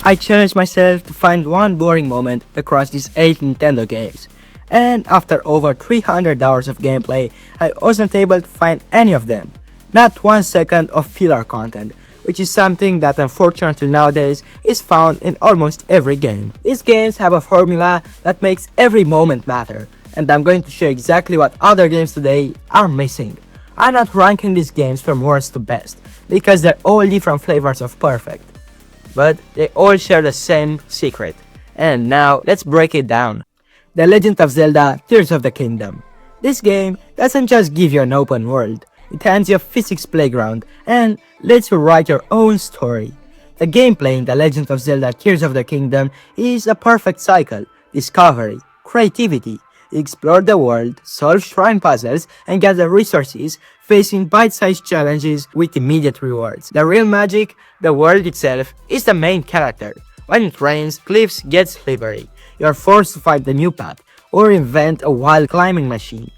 I challenged myself to find one boring moment across these 8 Nintendo games. And after over 300 hours of gameplay, I wasn't able to find any of them. Not 1 second of filler content, which is something that unfortunately nowadays is found in almost every game. These games have a formula that makes every moment matter, and I'm going to show you exactly what other games today are missing. I'm not ranking these games from worst to best, because they're all different flavors of perfect. But they all share the same secret. And now, let's break it down. The Legend of Zelda Tears of the Kingdom. This game doesn't just give you an open world, it hands you a physics playground and lets you write your own story. The gameplay in The Legend of Zelda Tears of the Kingdom is a perfect cycle: discovery, creativity, explore the world, solve shrine puzzles, and gather resources, facing bite-sized challenges with immediate rewards. The real magic, the world itself, is the main character. When it rains, cliffs get slippery. You are forced to find a new path, or invent a wild climbing machine.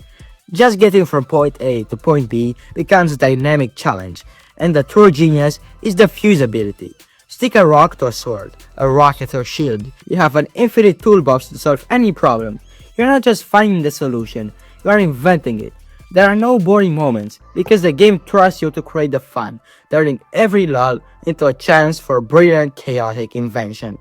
Just getting from point A to point B becomes a dynamic challenge, and the true genius is the fuse ability. Stick a rock to a sword, a rocket to a shield. You have an infinite toolbox to solve any problem. You're not just finding the solution, you are inventing it. There are no boring moments, because the game trusts you to create the fun, turning every lull into a chance for brilliant chaotic invention.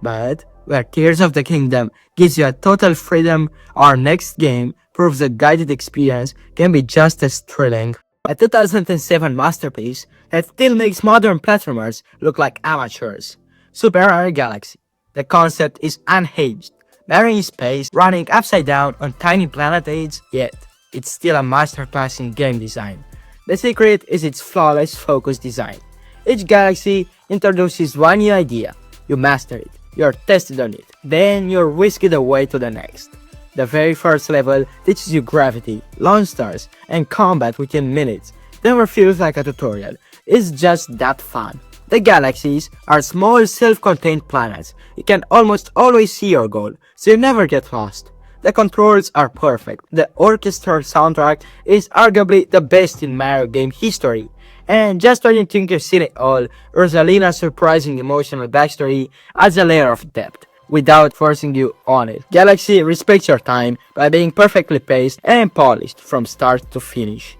But where Tears of the Kingdom gives you a total freedom, our next game proves a guided experience can be just as thrilling. A 2007 masterpiece that still makes modern platformers look like amateurs. Super Mario Galaxy. The concept is unhinged, varying space, running upside down on tiny planetoids, yet it's still a masterclass in game design. The secret is its flawless focus design. Each galaxy introduces one new idea. You master it, you're tested on it, then you're whisked away to the next. The very first level teaches you gravity, launch stars, and combat within minutes. Never feels like a tutorial, it's just that fun. The galaxies are small self-contained planets. You can almost always see your goal, so you never get lost. The controls are perfect. The orchestral soundtrack is arguably the best in Mario game history. And just when you think you've seen it all, Rosalina's surprising emotional backstory adds a layer of depth, without forcing you on it. Galaxy respects your time by being perfectly paced and polished from start to finish.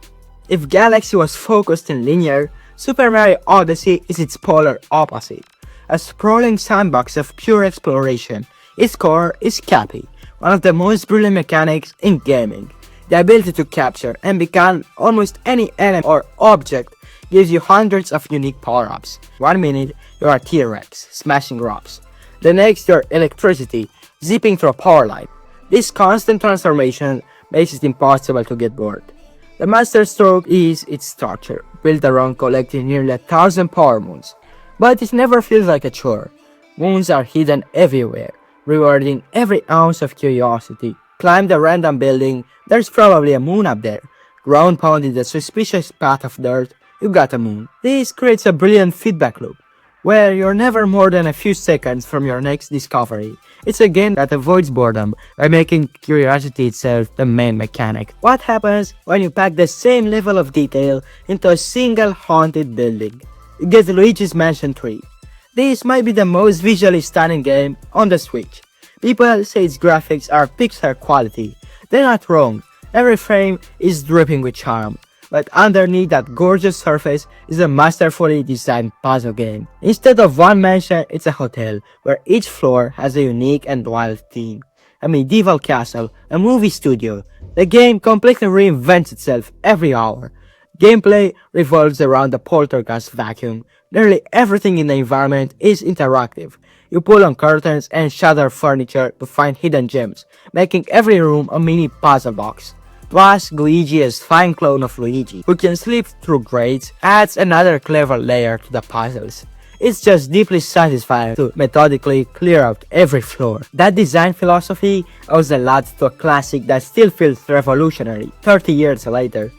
If Galaxy was focused and linear, Super Mario Odyssey is its polar opposite. A sprawling sandbox of pure exploration, its core is Cappy, one of the most brilliant mechanics in gaming. The ability to capture and become almost any element or object gives you hundreds of unique power-ups. 1 minute, you are T-Rex, smashing rocks. The next, you're electricity, zipping through a power line. This constant transformation makes it impossible to get bored. The master stroke is its structure, built around collecting nearly 1,000 power moons. But it never feels like a chore. Moons are hidden everywhere, rewarding every ounce of curiosity. Climb the random building, there's probably a moon up there. Ground pound in the suspicious path of dirt, you got a moon. This creates a brilliant feedback loop, where you're never more than a few seconds from your next discovery. It's a game that avoids boredom by making curiosity itself the main mechanic. What happens when you pack the same level of detail into a single haunted building? You get Luigi's Mansion 3. This might be the most visually stunning game on the Switch. People say its graphics are Pixar quality. They're not wrong. Every frame is dripping with charm. But underneath that gorgeous surface is a masterfully designed puzzle game. Instead of one mansion, it's a hotel, where each floor has a unique and wild theme. A medieval castle, a movie studio. The game completely reinvents itself every hour. Gameplay revolves around the poltergeist vacuum. Nearly everything in the environment is interactive. You pull on curtains and shatter furniture to find hidden gems, making every room a mini puzzle box. Plus, Luigi is fine clone of Luigi, who can slip through grates, adds another clever layer to the puzzles. It's just deeply satisfying to methodically clear out every floor. That design philosophy owes a lot to a classic that still feels revolutionary 30 years later.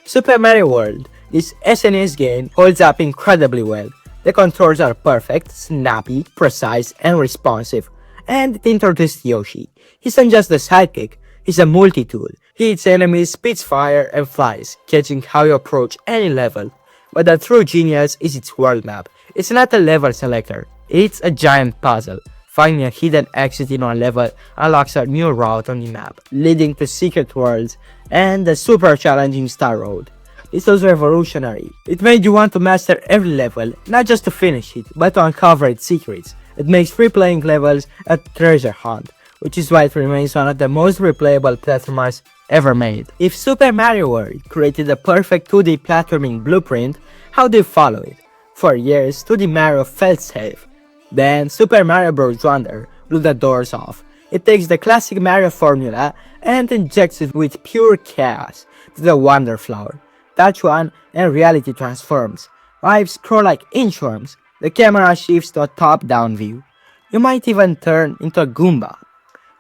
Super Mario World, this SNES game, holds up incredibly well. The controls are perfect, snappy, precise, and responsive. And it introduced Yoshi. He's not just a sidekick, he's a multi-tool. He hits enemies, spits fire, and flies, catching how you approach any level. But the true genius is its world map. It's not a level selector, It's a giant puzzle. Finding a hidden exit in one level unlocks a new route on the map, leading to secret worlds and the super challenging Star Road. This was revolutionary. It made you want to master every level, not just to finish it, but to uncover its secrets. It makes free-playing levels a treasure hunt, which is why it remains one of the most replayable platformers ever made. If Super Mario World created a perfect 2D platforming blueprint, how do you follow it? For years, 2D Mario felt safe. Then, Super Mario Bros. Wonder blew the doors off. It takes the classic Mario formula and injects it with pure chaos to the Wonder Flower. Touch one and reality transforms. Vibes scroll like inchworms. The camera shifts to a top-down view. You might even turn into a Goomba.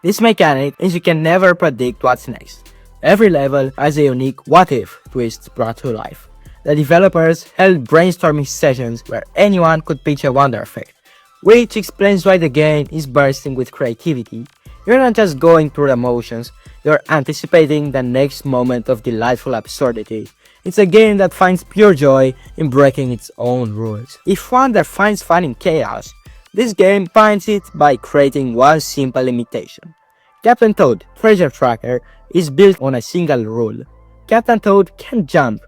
This mechanic is you can never predict what's next. Every level has a unique what-if twist brought to life. The developers held brainstorming sessions where anyone could pitch a wonder effect, which explains why the game is bursting with creativity. You're not just going through the motions, you're anticipating the next moment of delightful absurdity. It's a game that finds pure joy in breaking its own rules. If Wonder finds fun in chaos, this game finds it by creating one simple imitation. Captain Toad Treasure Tracker is built on a single rule. Captain Toad can jump.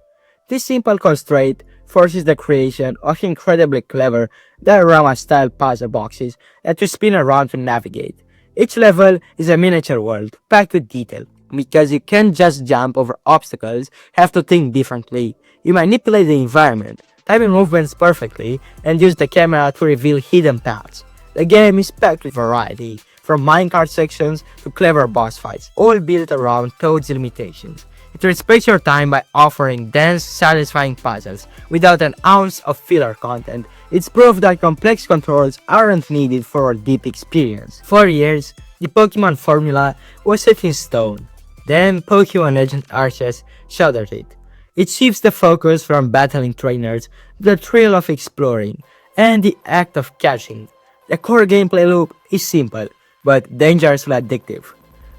This simple constraint forces the creation of incredibly clever diorama-style puzzle boxes that you spin around to navigate. Each level is a miniature world, packed with detail. Because you can't just jump over obstacles, have to think differently. You manipulate the environment, time your movements perfectly, and use the camera to reveal hidden paths. The game is packed with variety, from minecart sections to clever boss fights, all built around Toad's limitations. It respects your time by offering dense, satisfying puzzles without an ounce of filler content. It's proof that complex controls aren't needed for a deep experience. For years, the Pokemon formula was set in stone. Then Pokemon Legend Arceus shattered it. It shifts the focus from battling trainers to the thrill of exploring and the act of catching. The core gameplay loop is simple, but dangerously addictive.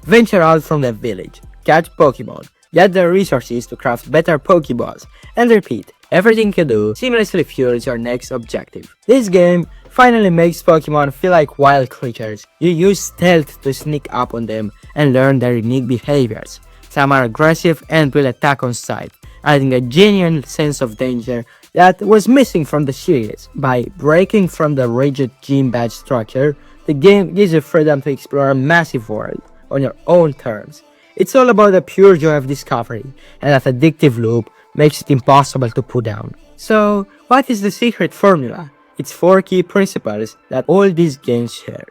Venture out from the village, catch Pokemon, get the resources to craft better Pokeballs, and repeat. Everything you do seamlessly fuels your next objective. This game finally makes Pokemon feel like wild creatures. You use stealth to sneak up on them and learn their unique behaviors. Some are aggressive and will attack on sight, adding a genuine sense of danger that was missing from the series. By breaking from the rigid gym badge structure, the game gives you freedom to explore a massive world on your own terms. It's all about the pure joy of discovery, and that addictive loop makes it impossible to put down. So, what is the secret formula? It's 4 key principles that all these games share.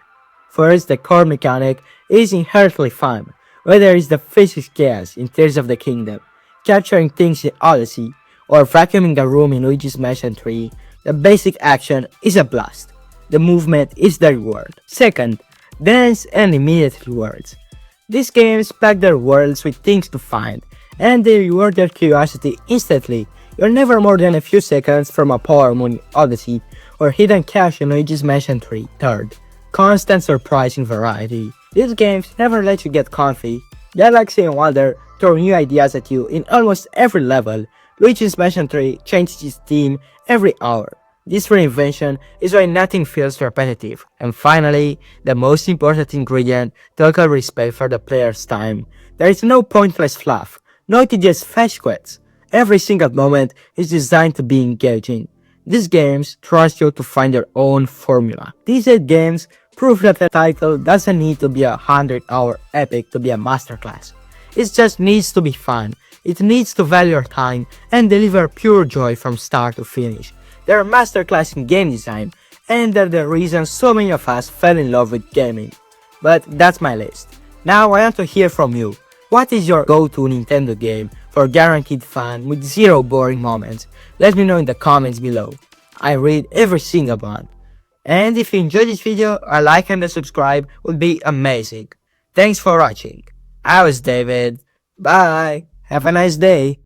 First, the core mechanic is inherently fun, whether it's the physics chaos in Tears of the Kingdom, capturing things in Odyssey, or vacuuming a room in Luigi's Mansion 3, the basic action is a blast. The movement is the reward. Second, dense and immediate rewards. These games pack their worlds with things to find, and they reward your curiosity instantly. You're never more than a few seconds from a power moon in Odyssey or hidden cache in Luigi's Mansion 3. Third, constant surprising variety. These games never let you get comfy. Galaxy and Wonder throw new ideas at you in almost every level. Luigi's Mansion 3 changes its theme every hour. This reinvention is why nothing feels repetitive. And finally, the most important ingredient, total respect for the player's time. There is no pointless fluff, no tedious fetch quests. Every single moment is designed to be engaging. These games trust you to find your own formula. These 8 games prove that the title doesn't need to be a 100-hour epic to be a masterclass. It just needs to be fun. It needs to value your time and deliver pure joy from start to finish. They're a masterclass in game design, and they're the reason so many of us fell in love with gaming. But that's my list. Now I want to hear from you. What is your go-to Nintendo game for guaranteed fun with zero boring moments? Let me know in the comments below. I read every single one. And if you enjoyed this video, a like and a subscribe would be amazing. Thanks for watching. I was David. Bye. Have a nice day.